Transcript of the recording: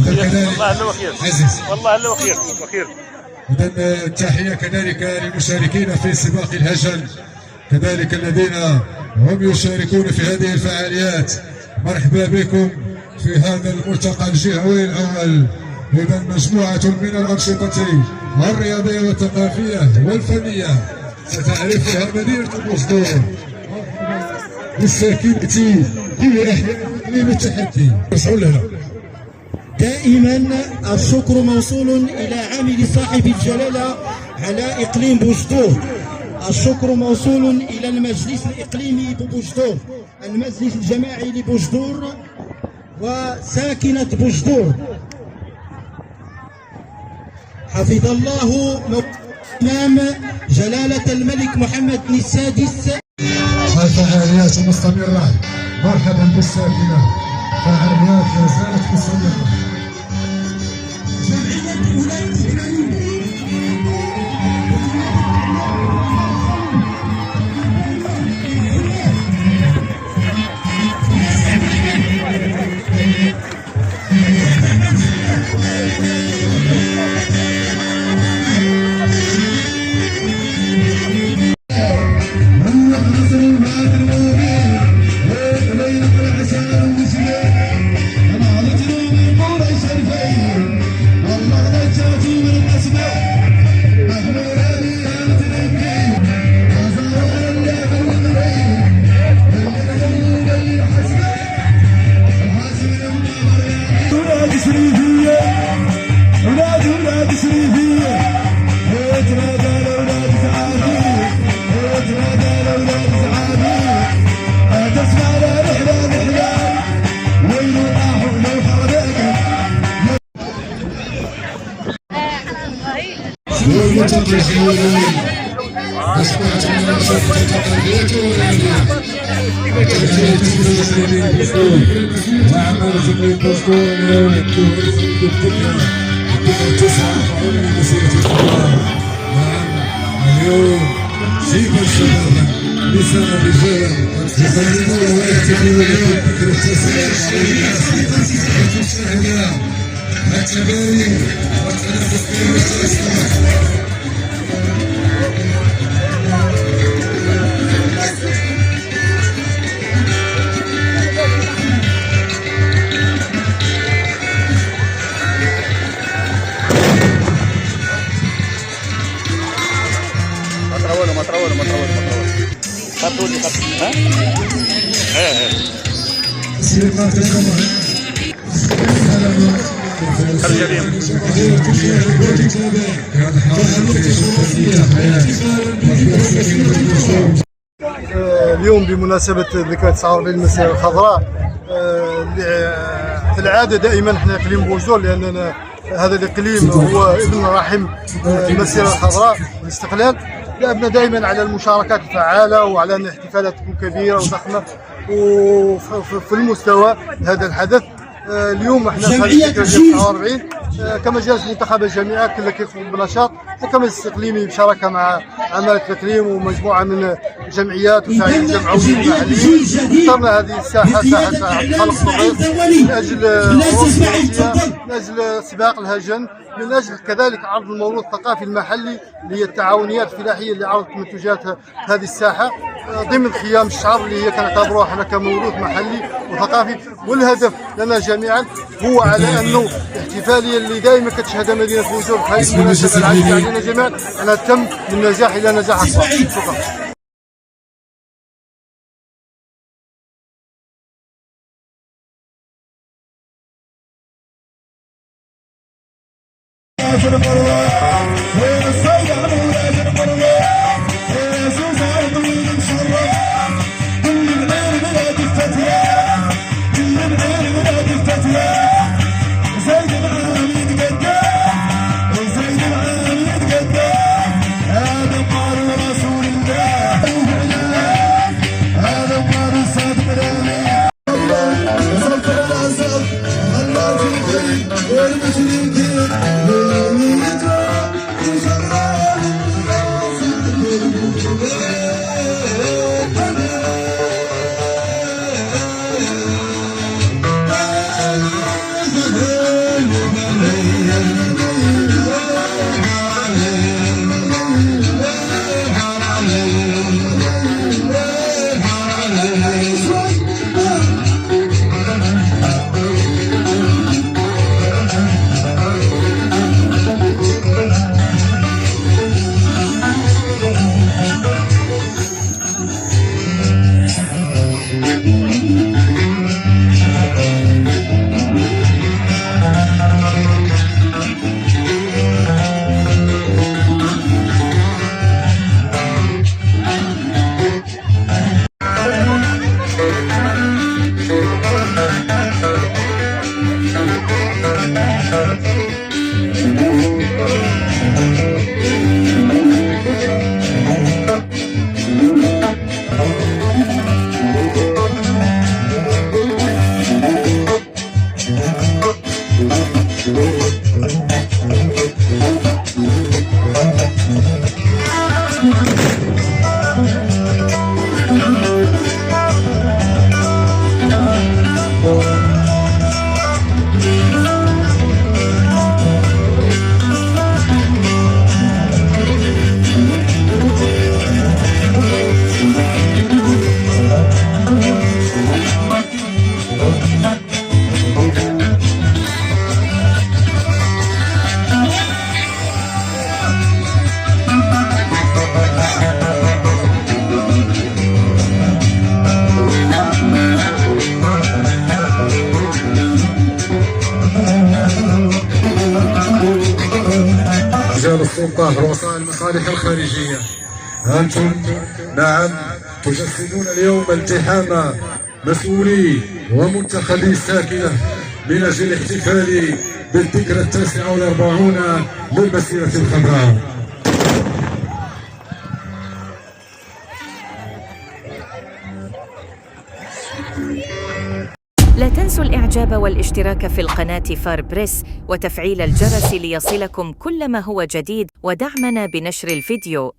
والله له خير عزيز، والله له خير وخير. إذا التحية كذلك للمشاركين في سباق الهجن، كذلك الذين هم يشاركون في هذه الفعاليات. مرحبا بكم في هذا الملتقى الجهوي الأول. إذا مجموعة من الأنشطة الرياضية والثقافية والفنية ستعرفها مدينة بوصدور بالساكنة في أحياء إقليم التحدي. مسؤول لنا. دائما الشكر موصول إلى عامل صاحب الجلالة على إقليم بوصدور. الشكر موصول إلى المجلس الإقليمي ببوصدور، المجلس الجماعي لبوصدور وساكنة بوصدور. حفظ الله إمام جلالة الملك محمد السادس. الفعاليات مستمرة. مرحبا بالساكنة. فعاليات لا زالت مستمرة. اليوم جيب الشباب نساء الرجال يقدمون ويعتنون بفكرة التسليم المشاهدة التبارك والتنفس بالمستوى. ما تروّلوا خطوا لي ها اليوم بمناسبة ذكرى 49 المسيرة الخضراء. في العادة دائما احنا اقليم بوصدور، لاننا هذا الاقليم هو ابن رحم المسيرة الخضراء والاستقلال. دأبنا دائما على المشاركات الفعالة وعلى ان الاحتفالات تكون كبيرة وضخمة وفي المستوى هذا الحدث. اليوم احنا في 49 كمجالس منتخبة جميعا كلها كيقوم بنشاط، وكمجلس اقليمي بشراكة مع عمالة الاقليم ومجموعة من الجمعيات وفعاليات جمعوية محلية. اخترنا هذه الساحة ساحة خلق الطريق من اجل من اجل سباق الهجن، من اجل كذلك عرض الموروث الثقافي المحلي اللي هي التعاونيات الفلاحيه اللي عرضت منتوجات هذه الساحه ضمن خيام الشعب اللي هي كنعتبروها احنا كموروث محلي وثقافي. والهدف لنا جميعا هو على انه الاحتفاليه اللي دائما كتشهدها مدينه بوصدور في هذه المناسبه العزيزه علينا جميعا انها تتم من نجاح الى نجاح اكبر. رجال السلطة رؤساء المصالح الخارجية، أنتم نعم تجسدون اليوم التحام مسؤولي ومنتخبي الساكنة من أجل الاحتفال بالذكرى 49 للمسيرة الخضراء. لا تنسوا الإعجاب والاشتراك في القناة فار بريس وتفعيل الجرس ليصلكم كل ما هو جديد ودعمنا بنشر الفيديو.